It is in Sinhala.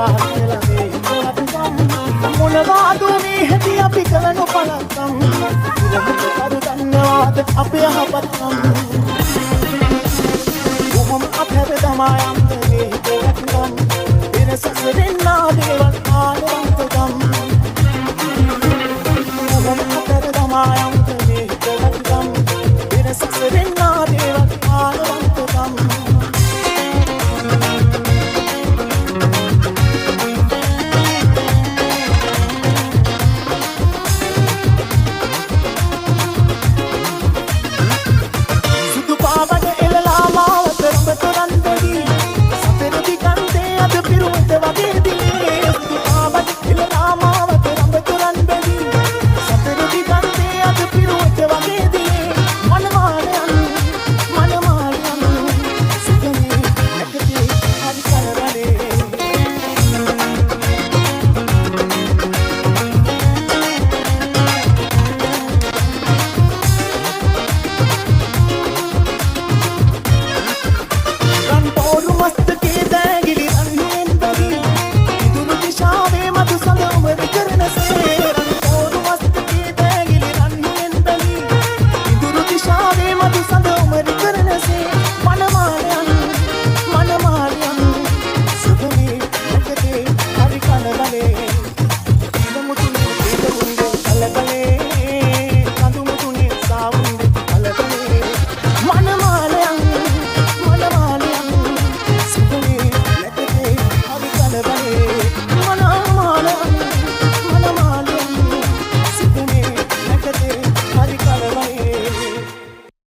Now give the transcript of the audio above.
කියලා මේ හිතවත්කම් මොනවාද මේ හැටි අපි කරනු පලක්කම් ඉරමුට කරු දන්නවාද අපේ යහපත්කම් කොහොම අප හැර තමා යන්නේ මේ හිතවත්කම් වෙනසක් වෙන්නා දේවල්